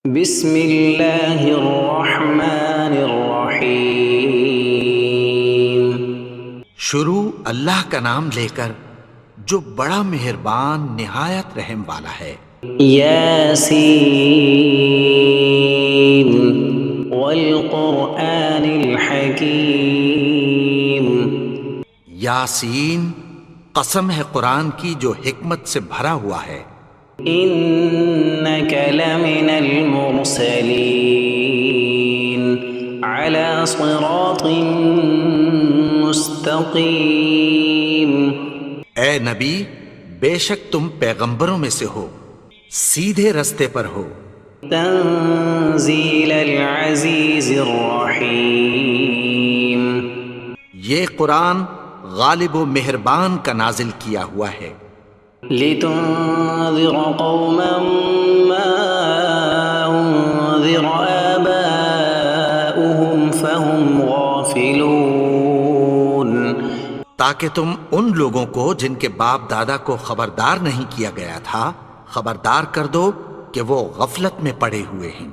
بسم اللہ الرحمن الرحیم۔ شروع اللہ کا نام لے کر جو بڑا مہربان نہایت رحم والا ہے۔ یاسین والقرآن الحکیم۔ یاسین، قسم ہے قرآن کی جو حکمت سے بھرا ہوا ہے۔ انک لمن المرسلین علی صراط مستقیم۔ اے نبی، بے شک تم پیغمبروں میں سے ہو، سیدھے رستے پر ہو۔ تنزیل العزیز الرحیم۔ یہ قرآن غالب و مہربان کا نازل کیا ہوا ہے۔ لتنذر قوما ما انذر آباؤهم فهم غافلون۔ تاکہ تم ان لوگوں کو جن کے باپ دادا کو خبردار نہیں کیا گیا تھا خبردار کر دو کہ وہ غفلت میں پڑے ہوئے ہیں۔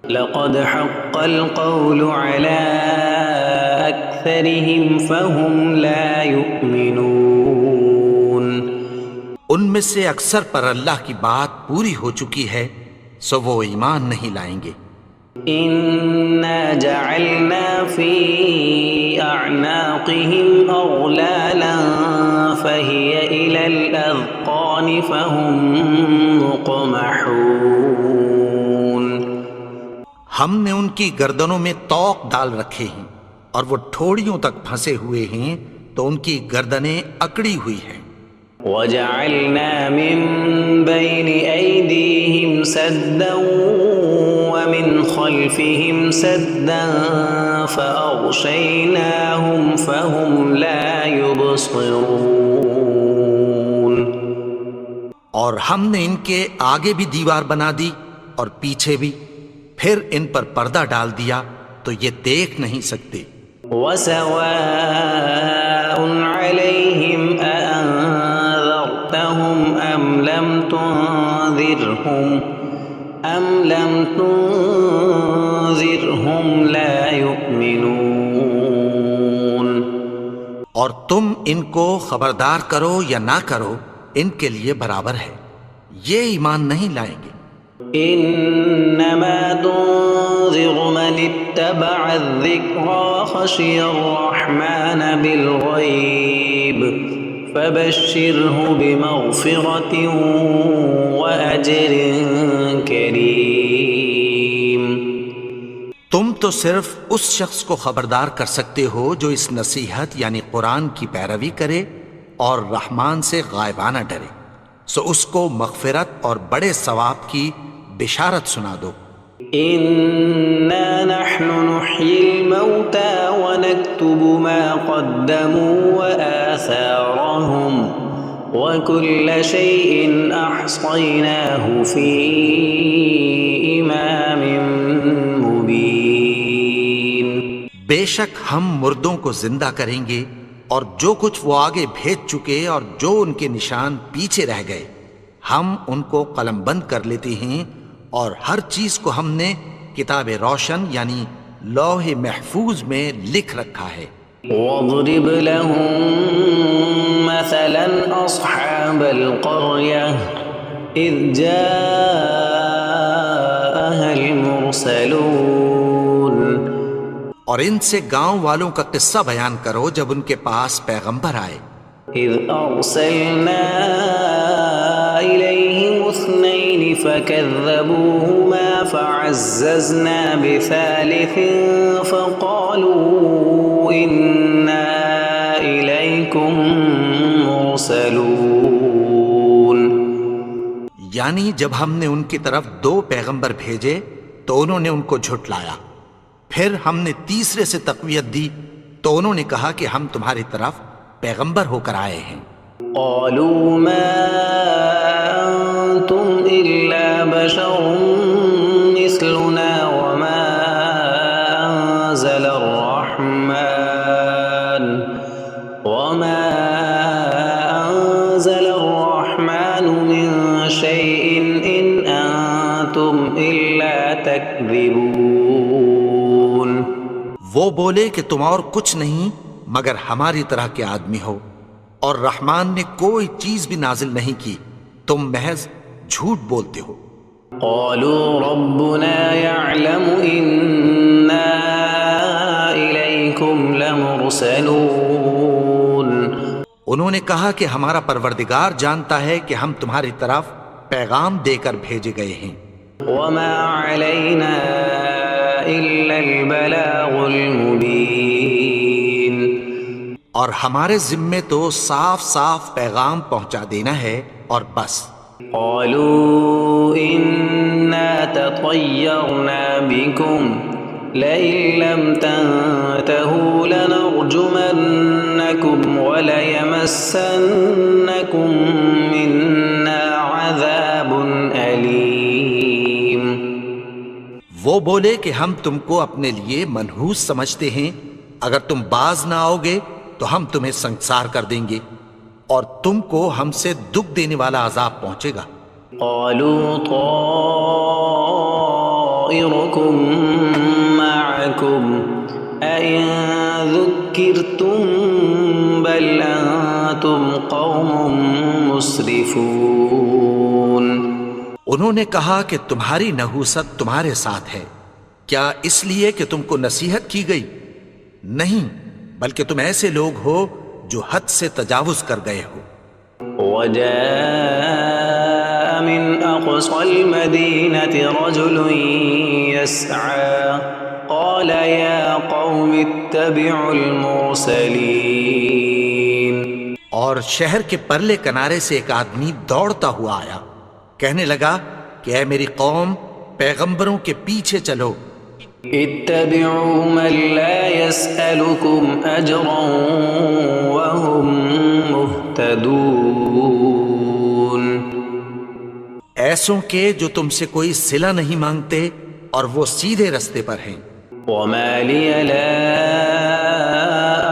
لقد حق القول على أكثرهم فهم لا يؤمنون۔ ان میں سے اکثر پر اللہ کی بات پوری ہو چکی ہے سو وہ ایمان نہیں لائیں گے۔ إنا جعلنا في أعناقهم أغلالا فهي إلى الأذقان فهم مقمحون۔ ہم نے ان کی گردنوں میں طوق ڈال رکھے ہیں اور وہ ٹھوڑیوں تک پھنسے ہوئے ہیں تو ان کی گردنیں اکڑی ہوئی ہیں۔ وجعلنا من بين أيديهم سدا ومن خلفهم سدا فأغشيناهم فهم لا يبصرون۔ اور ہم نے ان کے آگے بھی دیوار بنا دی اور پیچھے بھی، پھر ان پر پردہ ڈال دیا تو یہ دیکھ نہیں سکتے۔ وسواء عليهم أأنذرتهم أم لم تنذرهم لا يؤمنون۔ اور تم ان کو خبردار کرو یا نہ کرو ان کے لیے برابر ہے، یہ ایمان نہیں لائیں گے۔ انما تنذر من اتبع الذکر وخشی الرحمن بالغیب فبشرہ بمغفرۃ واجر کریم۔ تم تو صرف اس شخص کو خبردار کر سکتے ہو جو اس نصیحت یعنی قرآن کی پیروی کرے اور رحمان سے غائبانہ ڈرے، سو اس کو مغفرت اور بڑے ثواب کی بشارت سنا دو۔ انا نحن نحيي الموتى ونكتب ما قدموا وآثارهم وكل شيء احصيناه في امام مبين۔ بے شک ہم مردوں کو زندہ کریں گے اور جو کچھ وہ آگے بھیج چکے اور جو ان کے نشان پیچھے رہ گئے ہم ان کو قلم بند کر لیتے ہیں، اور ہر چیز کو ہم نے کتاب روشن یعنی لوح محفوظ میں لکھ رکھا ہے۔ واضرب لهم مثلا اصحاب القرية اذ جاءها المرسلون۔ اور ان سے گاؤں والوں کا قصہ بیان کرو جب ان کے پاس پیغمبر آئے۔ اذ ارسلنا الیہم اثنین فکذبوہما فعززنا بثالث فقالوا انا الیکم مرسلون۔ یعنی جب ہم نے ان کی طرف 2 پیغمبر بھیجے تو انہوں نے ان کو جھٹلایا، پھر ہم نے تیسرے سے تقویت دی تو انہوں نے کہا کہ ہم تمہاری طرف پیغمبر ہو کر آئے ہیں۔ قالوا ما انتم الا بشر مثلنا وما انزل الرحمن من شيء ان انتم الا تكذبون وہ بولے کہ تم اور کچھ نہیں مگر ہماری طرح کے آدمی ہو، اور رحمان نے کوئی چیز بھی نازل نہیں کی، تم محض جھوٹ بولتے ہو۔ قالوا ربنا يعلم إنا إليكم لمرسلون انہوں نے کہا کہ ہمارا پروردگار جانتا ہے کہ ہم تمہاری طرف پیغام دے کر بھیجے گئے ہیں، وما علينا إلا البلاغ المبين اور ہمارے ذمے تو صاف صاف پیغام پہنچا دینا ہے اور بس۔ قالوا إنا تطيرنا بكم لئن لم تنتهوا لنرجمنكم وليمسنكم منا عذاب أليم وہ بولے کہ ہم تم کو اپنے لیے منحوس سمجھتے ہیں، اگر تم باز نہ آؤ گے تو ہم تمہیں سنگسار کر دیں گے اور تم کو ہم سے دکھ دینے والا عذاب پہنچے گا۔ قالوا طائركم معكم أئن ذكرتم بل أنتم قوم مسرفون انہوں نے کہا کہ تمہاری نحوست تمہارے ساتھ ہے، کیا اس لیے کہ تم کو نصیحت کی گئی؟ نہیں، بلکہ تم ایسے لوگ ہو جو حد سے تجاوز کر گئے ہو۔ وجاء من أقصى المدينة رجل يسعى قال يا قوم اتبعوا المرسلين اور شہر کے پرلے کنارے سے ایک آدمی دوڑتا ہوا آیا، کہنے لگا کہ اے میری قوم، پیغمبروں کے پیچھے چلو۔ اتبعوا من لا يسألكم أجرا وهم مهتدون ایسوں کے جو تم سے کوئی صلہ نہیں مانگتے اور وہ سیدھے رستے پر ہیں۔ وما لي لا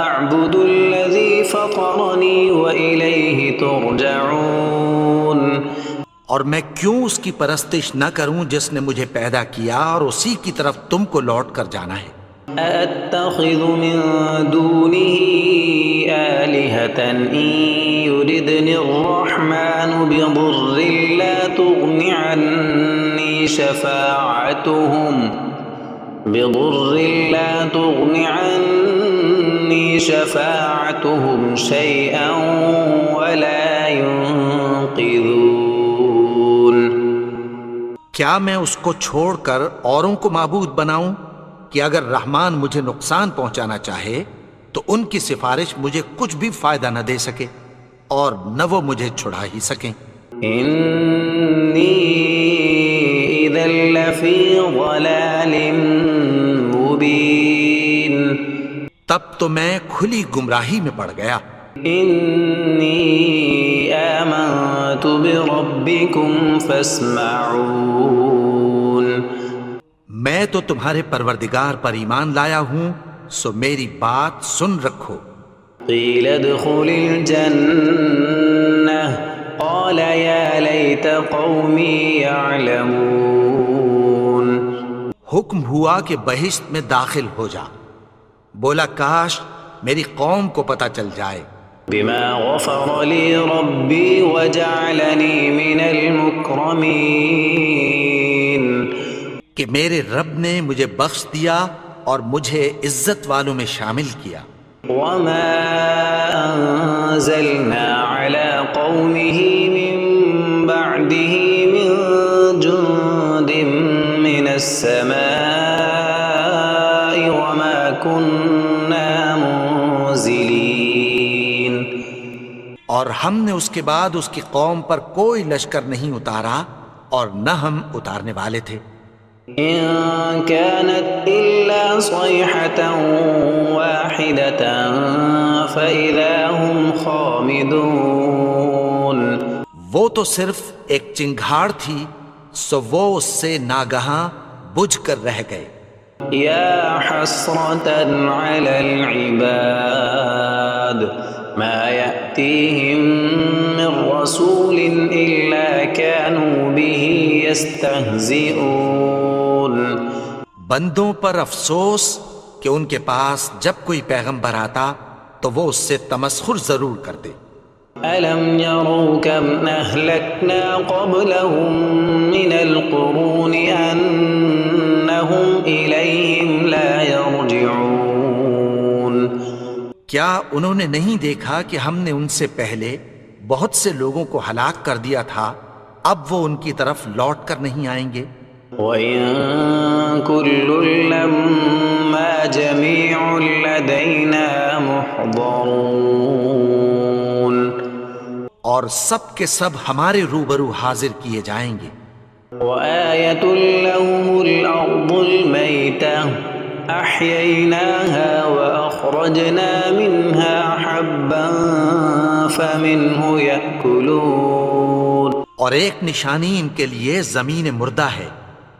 أعبد الذي فطرني وإليه ترجعون اور میں کیوں اس کی پرستش نہ کروں جس نے مجھے پیدا کیا اور اسی کی طرف تم کو لوٹ کر جانا ہے۔ أأتخذ من دونه آلهة إن يردني الرحمن بضر لا تغن عني شفاعتهم شيئا ولا ينقذون کیا میں اس کو چھوڑ کر اوروں کو معبود بناؤں کہ اگر رحمان مجھے نقصان پہنچانا چاہے تو ان کی سفارش مجھے کچھ بھی فائدہ نہ دے سکے اور نہ وہ مجھے چھڑا ہی سکیں۔ إني إذا لفي ضلال مبين تب تو میں کھلی گمراہی میں پڑ گیا۔ إني آمنت بربكم فاسمعون میں تو تمہارے پروردگار پر ایمان لایا ہوں، سو میری بات سن رکھو۔ قيل ادخل الجنة قال يا ليت قومي يعلمون حکم ہوا کہ بہشت میں داخل ہو جا، بولا کاش میری قوم کو پتہ چل جائے۔ بما غفر لي ربي وجعلني من المكرمين کہ میرے رب نے مجھے بخش دیا اور مجھے عزت والوں میں شامل کیا۔ وما أنزلنا على قومه من بعده من جند من السماء وما كنا منزلين اور ہم نے اس کے بعد اس کی قوم پر کوئی لشکر نہیں اتارا اور نہ ہم اتارنے والے تھے۔ إن كانت إلا صيحة واحدة فإذا هم خامدون وہ تو صرف ایک چنگھاڑ تھی، سو وہ اس سے ناگہاں بجھ کر رہ گئے۔ يا حسرة على العباد ما يأتيهم من رسول إلا كانوا به يستهزئون بندوں پر افسوس کہ ان کے پاس جب کوئی پیغمبر آتا تو وہ اس سے تمسخر ضرور کرتے۔ ألم يروا كم أهلكنا قبلهم من القرون أنهم إليهم لا يرجعون کیا انہوں نے نہیں دیکھا کہ ہم نے ان سے پہلے بہت سے لوگوں کو ہلاک کر دیا تھا، اب وہ ان کی طرف لوٹ کر نہیں آئیں گے؟ وَإِن كُلٌّ لَّمَّا جَمِيعٌ لَّدَيْنَا مُحْضَرُونَ اور سب کے سب ہمارے روبرو حاضر کیے جائیں گے۔ وَآيَةٌ لَّهُمُ الْأَرْضُ الْمَيْتَةُ أَحْيَيْنَاهَا وَأَخْرَجْنَا مِنْهَا حَبًّا فَمِنْهُ يَأْكُلُونَ اور ایک نشانی ان کے لیے زمین مردہ ہے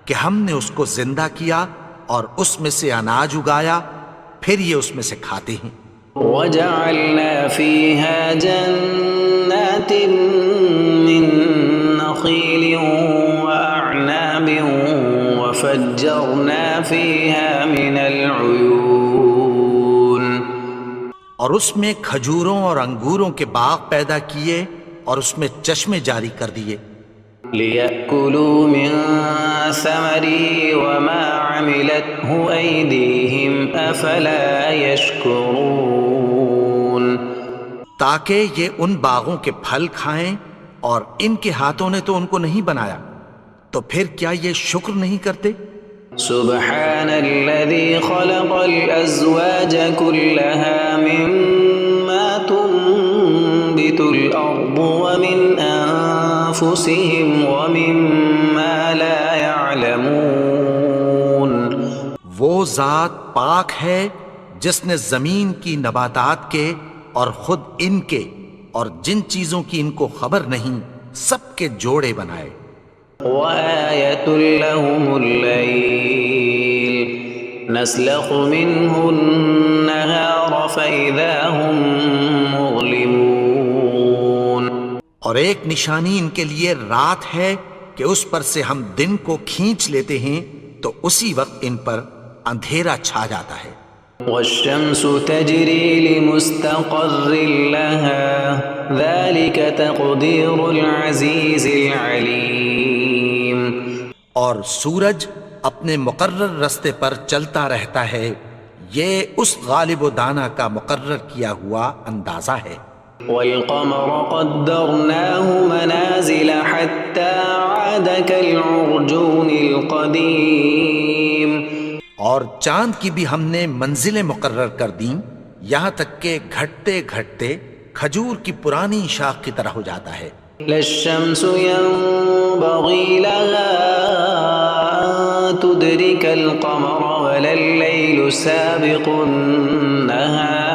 کہ ہم نے اس کو زندہ کیا اور اس میں سے اناج اگایا، پھر یہ اس میں سے کھاتے ہیں۔ وَجَعَلْنَا فِيهَا جَنَّاتٍ مِّن نَّخِيلٍ وَأَعْنَابٍ وَفَجَّرْنَا فِيهَا مِنَ الْعُيُونِ اور اس میں کھجوروں اور انگوروں کے باغ پیدا کیے اور اس میں چشمے جاری کر دیے، لِيَأْكُلُوا مِن ثَمَرِهِ وَمَا عَمِلَتْهُ أَيْدِيهِمْ أَفَلَا يَشْكُرُونَ تاکہ یہ ان باغوں کے پھل کھائیں، اور ان کے ہاتھوں نے تو ان کو نہیں بنایا، تو پھر کیا یہ شکر نہیں کرتے؟ سبحان الذي خلق الأزواج كلها مما تنبت الأرض ومن أنفسهم ومما لا يعلمون وہ ذات پاک ہے جس نے زمین کی نباتات کے اور خود ان کے اور جن چیزوں کی ان کو خبر نہیں سب کے جوڑے بنائے۔ وآية لهم الليل نسلخ منه النهار فإذا هم مظلمون اور ایک نشانی ان کے لیے رات ہے کہ اس پر سے ہم دن کو کھینچ لیتے ہیں تو اسی وقت ان پر اندھیرا چھا جاتا ہے۔ والشمس تجري لمستقر لها ذلك تقدير العزيز العليم اور سورج اپنے مقرر رستے پر چلتا رہتا ہے، یہ اس غالب و دانا کا مقرر کیا ہوا اندازہ ہے۔ والقمر قدرناه منازل حتى عاد كالعرجون القديم اور چاند کی بھی ہم نے منزلیں مقرر کر دیں، یہاں تک کہ گھٹتے گھٹتے کھجور کی پرانی شاخ کی طرح ہو جاتا ہے۔ لا الشمس ينبغي لها أن تدرك القمر ولا الليل سابق النهار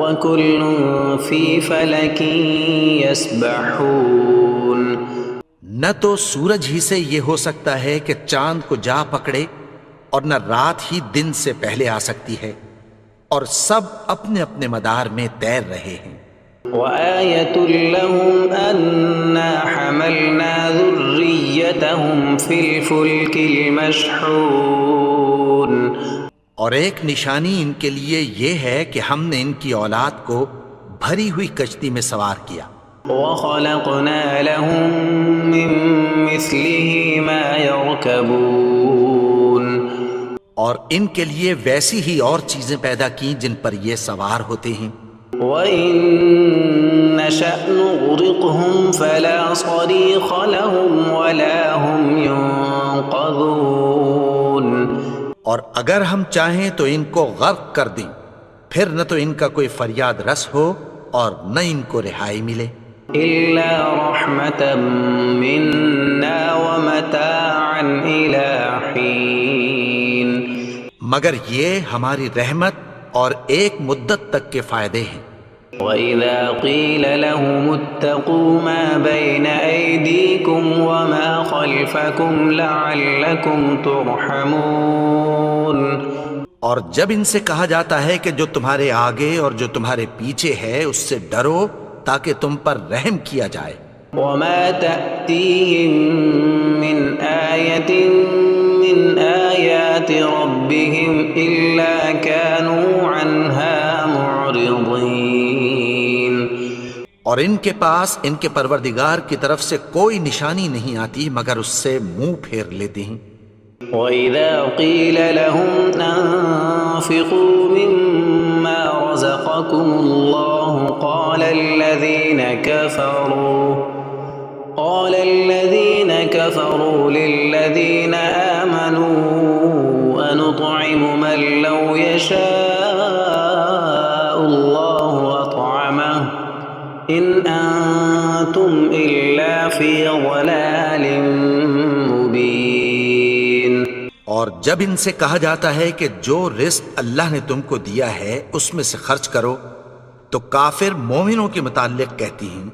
وكل في فلك يسبحون نہ تو سورج ہی سے یہ ہو سکتا ہے کہ چاند کو جا پکڑے، اور نہ رات ہی دن سے پہلے آ سکتی ہے، اور سب اپنے اپنے مدار میں تیر رہے ہیں۔ وآية لهم أنا حملنا ذريتهم في الفلك المشحون اور ایک نشانی ان کے لیے یہ ہے کہ ہم نے ان کی اولاد کو بھری ہوئی کشتی میں سوار کیا۔ وخلقنا لهم من مثله ما يركبون اور ان کے لیے ویسی ہی اور چیزیں پیدا کی جن پر یہ سوار ہوتے ہیں۔ وَإِن نَّشَأْ نُغْرِقْهُمْ فَلَا صَرِيخَ لَهُمْ وَلَا هُمْ يُنقَذُونَ اور اگر ہم چاہیں تو ان کو غرق کر دیں، پھر نہ تو ان کا کوئی فریاد رس ہو اور نہ ان کو رہائی ملے۔ إِلَّا رَحْمَةً مِّنَّا وَمَتَاعًا إِلَىٰ حِينٍ مگر یہ ہماری رحمت اور ایک مدت تک کے فائدے ہیں۔ وَإِذَا قِيلَ لَهُمُ اتَّقُوا مَا بَيْنَ أَيْدِيكُمْ وَمَا خَلْفَكُمْ لَعَلَّكُمْ تُرْحَمُونَ اور جب ان سے کہا جاتا ہے کہ جو تمہارے آگے اور جو تمہارے پیچھے ہے اس سے ڈرو تاکہ تم پر رحم کیا جائے۔ وما تأتيهم من آية من آيات ربهم إلا كانوا عنها معرضين۔ اور ان کے پاس ان کے پروردگار کی طرف سے کوئی نشانی نہیں آتی مگر اس سے منہ پھیر لیتے ہیں۔ وَإِذَا قِيلَ لَهُمْ أَنفِقُوا مِمَّا رَزَقَكُمُ اللَّهُ قَالَ الَّذِينَ كَفَرُوا لِلَّذِينَ آمَنُوا أَنُطْعِمُ مَن لَّوْ يَشَاءُ اللَّهُ أَطْعَمَهُ إِنْ أَنتُمْ إِلَّا فِي ضَلَالٍ مُّبِينٍ۔ اور جب ان سے کہا جاتا ہے کہ جو رزق اللہ نے تم کو دیا ہے اس میں سے خرچ کرو، تو کافر مومنوں کے متعلق کہتی ہیں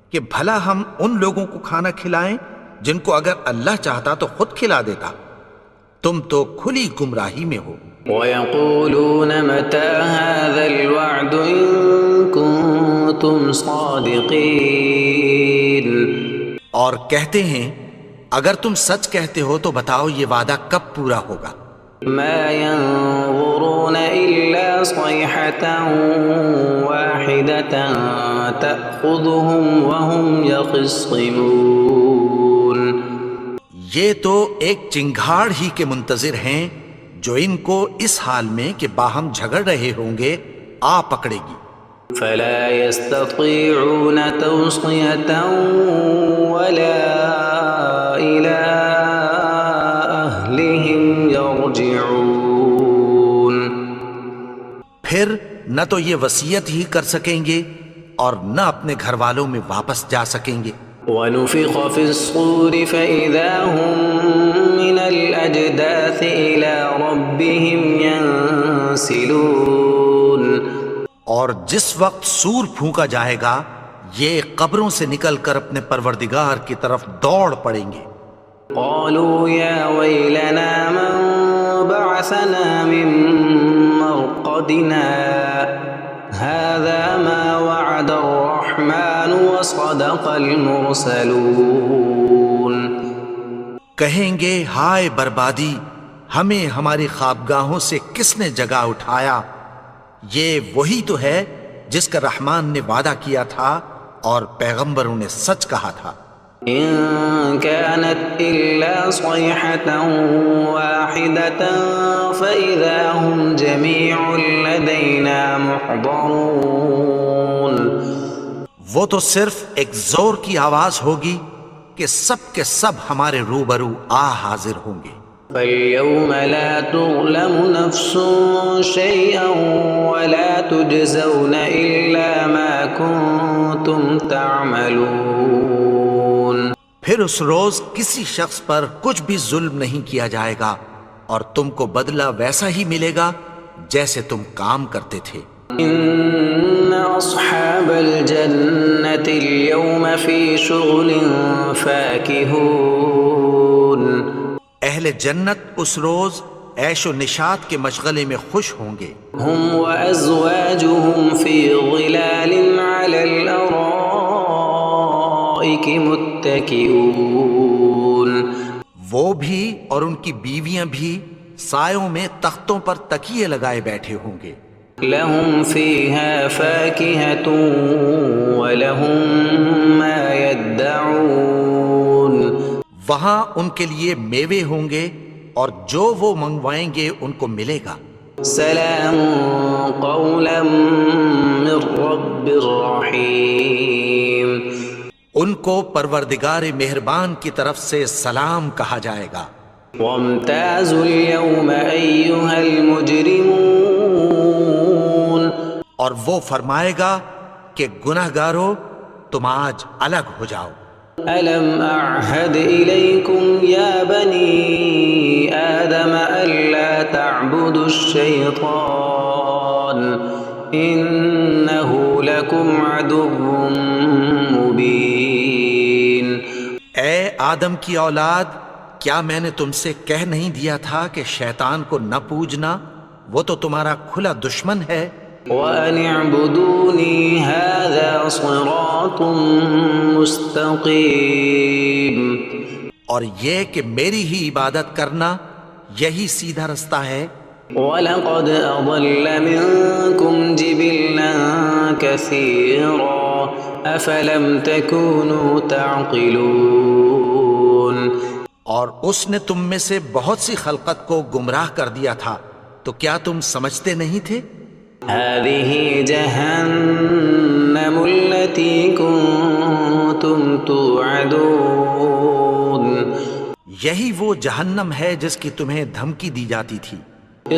کہ بھلا ہم ان لوگوں کو کھانا کھلائیں جن کو اگر اللہ چاہتا تو خود کھلا دیتا، تم تو کھلی گمراہی میں ہو۔ وَيَقُولُونَ مَتَى هَذَا الْوَعْدُ إِن كُنتُمْ صَادِقِينَ۔ اور کہتے ہیں اگر تم سچ کہتے ہو تو بتاؤ یہ وعدہ کب پورا ہوگا؟ مَا يَنظُرُونَ إِلَّا صَيْحَةً وَاحِدَةً تَأْخُذُهُمْ وَهُمْ يَخِصِّمُونَ۔ یہ تو ایک چنگھاڑ ہی کے منتظر ہیں جو ان کو اس حال میں کہ باہم جھگڑ رہے ہوں گے آ پکڑے گی۔ فَلَا يَسْتَطِيعُونَ تَوْصِيَةً وَلَا إِلَىٰ أَهْلِهِمْ يَرْجِعُونَ۔ پھر نہ تو یہ وصیت ہی کر سکیں گے اور نہ اپنے گھر والوں میں واپس جا سکیں گے۔ وَنُفِخَ فِي الصُّورِ فَإِذَا هُم مِّنَ الْأَجْدَاثِ إِلَىٰ رَبِّهِمْ يَنسِلُونَ۔ اور جس وقت سور پھونکا جائے گا یہ قبروں سے نکل کر اپنے پروردگار کی طرف دوڑ پڑیں گے۔ قالوا يا ويلنا من بعثنا من مرقدنا هذا ما وعد الرحمن وصدق المرسلون۔ کہیں گے ہائے بربادی، ہمیں ہماری خوابگاہوں سے کس نے جگا اٹھایا؟ یہ وہی تو ہے جس کا رحمان نے وعدہ کیا تھا اور پیغمبروں نے سچ کہا تھا۔ إن كانت إلا صيحة واحدة فإذا هم جميع لدينا محضرون۔ وہ تو صرف ایک زور کی آواز ہوگی کہ سب کے سب ہمارے روبرو حاضر ہوں گے۔ فَالْيَوْمَ لَا تُظْلَمُ نَفْسٌ شَيْئًا وَلَا تُجْزَوْنَ إِلَّا مَا كُنتُمْ تَعْمَلُونَ۔ پھر اس روز کسی شخص پر کچھ بھی ظلم نہیں کیا جائے گا اور تم کو بدلہ ویسا ہی ملے گا جیسے تم کام کرتے تھے۔ إِنَّ أَصْحَابَ الْجَنَّةِ الْيَوْمَ فِي شُغُلٍ فَاكِهُونَ۔ اہل جنت اس روز عیش و نشاط کے مشغلے میں خوش ہوں گے۔ هُمْ وَأَزْوَاجُهُمْ فِي ظِلَالٍ عَلَى الْأَرَائِكِ مُتَّكِئُونَ۔ وہ بھی اور ان کی بیویاں بھی سایوں میں تختوں پر تکیے لگائے بیٹھے ہوں گے۔ لَهُمْ فِيهَا فَاكِهَةٌ وَلَهُمْ مَا يَدَّعُونَ۔ وہاں ان کے لیے میوے ہوں گے اور جو وہ منگوائیں گے ان کو ملے گا۔ سلام قولا من رب الرحیم۔ ان کو پروردگار مہربان کی طرف سے سلام کہا جائے گا۔ وامتازوا اليوم ایھا المجرمون۔ اور وہ فرمائے گا کہ گنہگارو تم آج الگ ہو جاؤ۔ ألم أعهد إليكم يا بني آدم ألا تعبدوا الشيطان إنه لكم عدو مبين۔ اے آدم کی اولاد، کیا میں نے تم سے کہہ نہیں دیا تھا کہ شیطان کو نہ پوجنا؟ وہ تو تمہارا کھلا دشمن ہے. وَأَنِ اعْبُدُونِي هَذَا صِرَاطٌ مُسْتَقِيمٌ. اور یہ کہ میری ہی عبادت کرنا یہی سیدھا رستہ ہے. وَلَقَدْ أَضَلَّ مِنكُمْ جِبِلًّا كَثِيرًا أَفَلَمْ تَكُونُوا تَعْقِلُونَ. اور اس نے تم میں سے بہت سی خلقت کو گمراہ کر دیا تھا، تو کیا تم سمجھتے نہیں تھے؟ هَذِهِ جَهَنَّمُ الَّتِي كُنتُمْ تُوعَدُونَ. یہی وہ جہنم ہے جس کی تمہیں دھمکی دی جاتی تھی.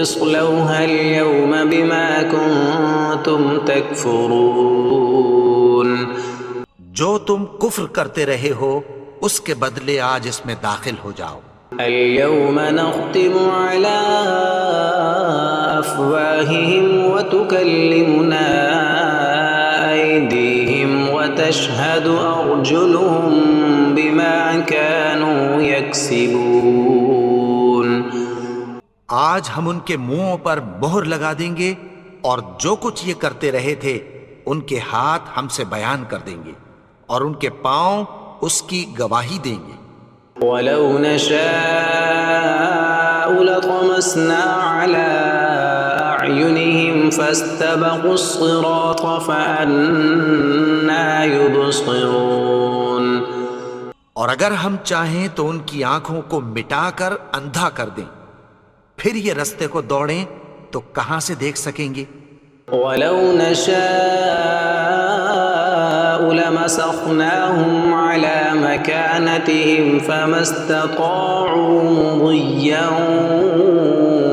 اصلوها اليوم بما كنتم تكفرون. جو تم کفر کرتے رہے ہو اس کے بدلے آج اس میں داخل ہو جاؤ. اليوم نختم على أفواههم وتكلمنا أيديهم وتشهد أرجلهم بما كانوا يكسبون. آج ہم ان کے منہوں پر مہر لگا دیں گے اور جو کچھ یہ کرتے رہے تھے ان کے ہاتھ ہم سے بیان کر دیں گے اور ان کے پاؤں اس کی گواہی دیں گے. وَلَوْ نَشَاءُ لَطَمَسْنَا عَلَىٰ أَعْيُنِهِمْ فَاسْتَبَقُوا الصِّرَاطَ فَأَنَّىٰ يُبْصِرُونَ. اور اگر ہم چاہیں تو ان کی آنکھوں کو مٹا کر اندھا کر دیں، پھر یہ رستے کو دوڑیں تو کہاں سے دیکھ سکیں گے؟ وَلَوْ نَشَاءُ لَمَسَخْنَاهُمْ عَلَىٰ مَكَانَتِهِمْ فَمَا اسْتَطَاعُوا مُضِيًّا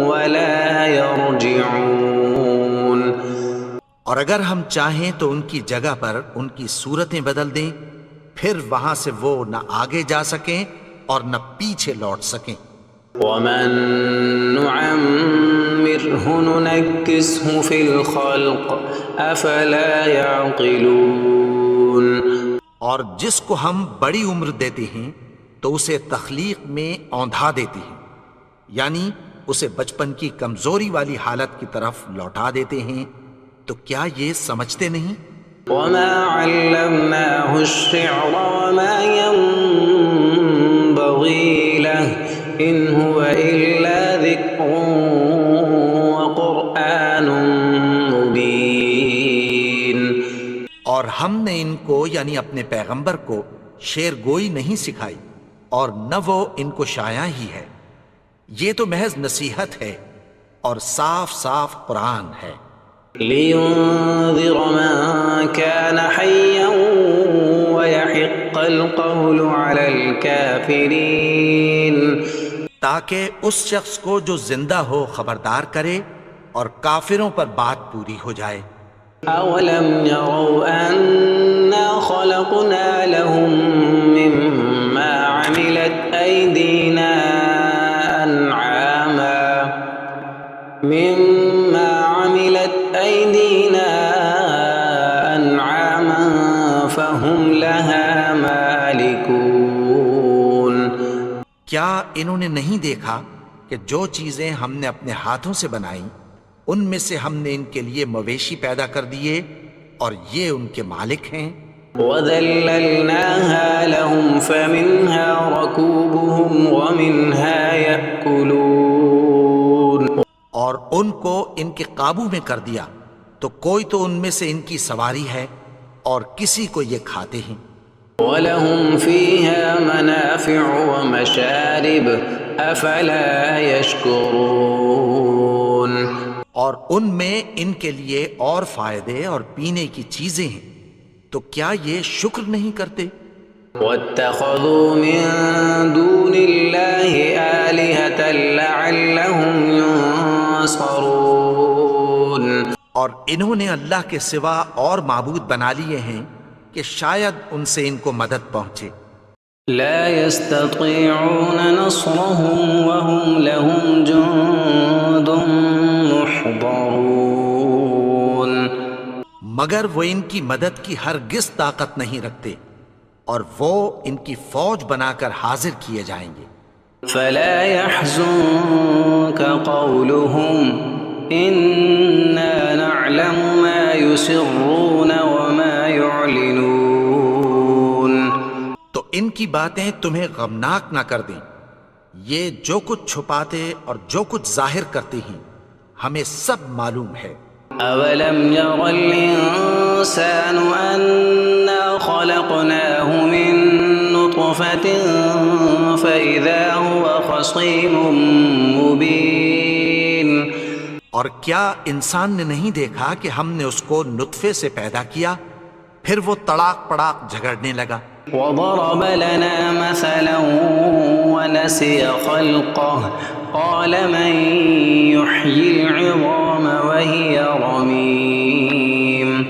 وَلَا يَرْجِعُونَ. اور اگر ہم چاہیں تو ان کی جگہ پر ان کی صورتیں بدل دیں، پھر وہاں سے وہ نہ آگے جا سکیں اور نہ پیچھے لوٹ سکیں. وَمَن نُعَمِّرْهُ نُنَكِّسْهُ فِي الْخَلْقِ أَفَلَا يَعْقِلُونَ. اور جس کو ہم بڑی عمر دیتے ہیں تو اسے تخلیق میں اوندھا دیتے ہیں، یعنی اسے بچپن کی کمزوری والی حالت کی طرف لوٹا دیتے ہیں. تو کیا یہ سمجھتے نہیں؟ وَمَا عَلَّمْنَاهُ الشِّعْرَ وَمَا يَنبَغِي لَهُ إِنْ هُوَ إِلَّا ذِكْرٌ وَقُرْآنٌ مُبِينٌ. اور ہم نے ان کو یعنی اپنے پیغمبر کو شعر گوئی نہیں سکھائی اور نہ وہ ان کو شایع ہی ہے. یہ تو محض نصیحت ہے اور صاف صاف قرآن ہے. لِيُنذِرَ مَن كَانَ حَيًّا وَيَحِقَّ الْقَوْلُ عَلَى الْكَافِرِينَ. تاکہ اس شخص کو جو زندہ ہو خبردار کرے اور کافروں پر بات پوری ہو جائے. أَوَلَمْ يَرَوْا أَنَّا خَلَقْنَا لَهُم مِّمَّا عَمِلَتْ أَيْدِينَا أَنْعَامًا فَهُمْ لَهَا مَالِكُونَ. کیا انہوں نے نہیں دیکھا کہ جو چیزیں ہم نے اپنے ہاتھوں سے بنائیں ان میں سے ہم نے ان کے لیے مویشی پیدا کر دیے اور یہ ان کے مالک ہیں. وَذَلَّلْنَاهَا لَهُمْ فَمِنْهَا رَكُوبُهُمْ وَمِنْهَا يَأْكُلُونَ. اور ان کو ان کے قابو میں کر دیا تو کوئی تو ان میں سے ان کی سواری ہے اور کسی کو یہ کھاتے ہیں. وَلَهُمْ فِيهَا مَنَافِعُ وَمَشَارِبُ أَفَلَا يَشْكُرُونَ. اور ان میں ان کے لیے اور فائدے اور پینے کی چیزیں ہیں، تو کیا یہ شکر نہیں کرتے؟ وَاتَّخَذُوا مِن دُونِ اللَّهِ آلِهَةً لَعَلَّهُمْ يُنصَرُونَ. اور انہوں نے اللہ کے سوا اور معبود بنا لیے ہیں کہ شاید ان سے ان کو مدد پہنچے. لا يستطيعون نصرهم وهم لهم جند محضرون. مگر وہ ان کی مدد کی ہرگز طاقت نہیں رکھتے اور وہ ان کی فوج بنا کر حاضر کیے جائیں گے. فلا يحزنك قولهم إنا نعلم ما يسرون وما يعلنون. تو ان کی باتیں تمہیں غمناک نہ کر دیں، یہ جو کچھ چھپاتے اور جو کچھ ظاہر کرتے ہیں ہمیں سب معلوم ہے۔ أولم ير الإنسان أنا خلقناه من نطفة فإذا هو خصيم مبين. اور کیا انسان نے نہیں دیکھا کہ ہم نے اس کو نطفے سے پیدا کیا پھر وہ تڑاک پڑاک جھگڑنے لگا۔ وضرب لنا مثلا ونسي خلقه قال من يحيي العظام وهي رميم.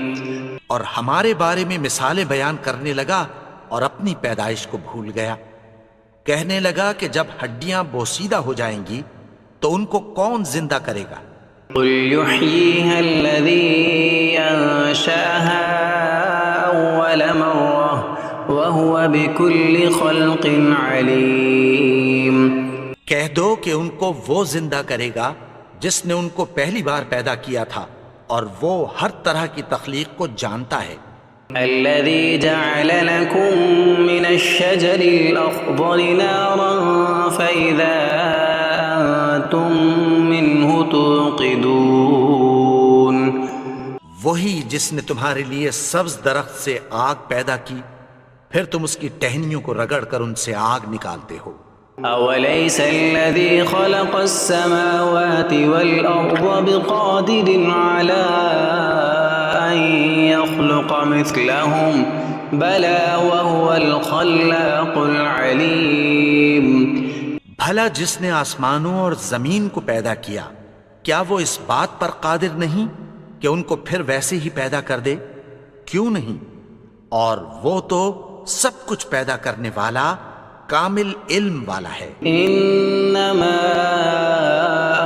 اور ہمارے بارے میں مثالیں بیان کرنے لگا اور اپنی پیدائش کو بھول گیا، کہنے لگا کہ جب ہڈیاں بوسیدہ ہو جائیں گی تو ان کو کون زندہ کرے گا؟ قل يحييها الذي أنشأها أول مرة وهو بكل خلق عليم. کہہ دو کہ ان کو وہ زندہ کرے گا جس نے ان کو پہلی بار پیدا کیا تھا اور وہ ہر طرح کی تخلیق کو جانتا ہے۔ الذي جعل لكم من الشجر الأخضر نارا فإذا أنتم منه توقدون. وہی جس نے تمہارے لیے سبز درخت سے آگ پیدا کی پھر تم اس کی ٹہنیوں کو رگڑ کر ان سے آگ نکالتے ہو۔ أوليس الذي خلق السماوات والأرض بقادر على أن يخلق مثلهم بلى وهو الخلاق العليم. بھلا جس نے آسمانوں اور زمین کو پیدا کیا کیا وہ اس بات پر قادر نہیں کہ ان کو پھر ویسے ہی پیدا کر دے؟ کیوں نہیں؟ اور وہ تو سب کچھ پیدا کرنے والا کامل علم والا ہے۔ انما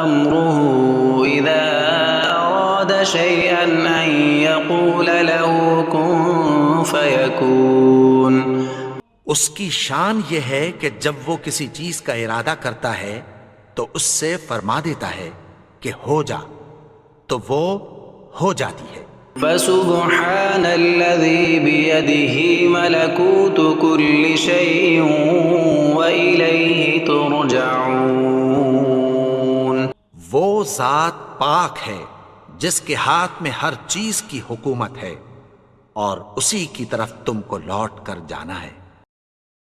امره اذا اراد شيئا ان يقول له كن فيكون. اس کی شان یہ ہے کہ جب وہ کسی چیز کا ارادہ کرتا ہے تو اس سے فرما دیتا ہے کہ ہو جا، تو وہ ہو جاتی ہے۔ فسبحان الذي بيده ملكوت كل شيء وإليه ترجعون. وہ ذات پاک ہے جس کے ہاتھ میں ہر چیز کی حکومت ہے اور اسی کی طرف تم کو لوٹ کر جانا ہے۔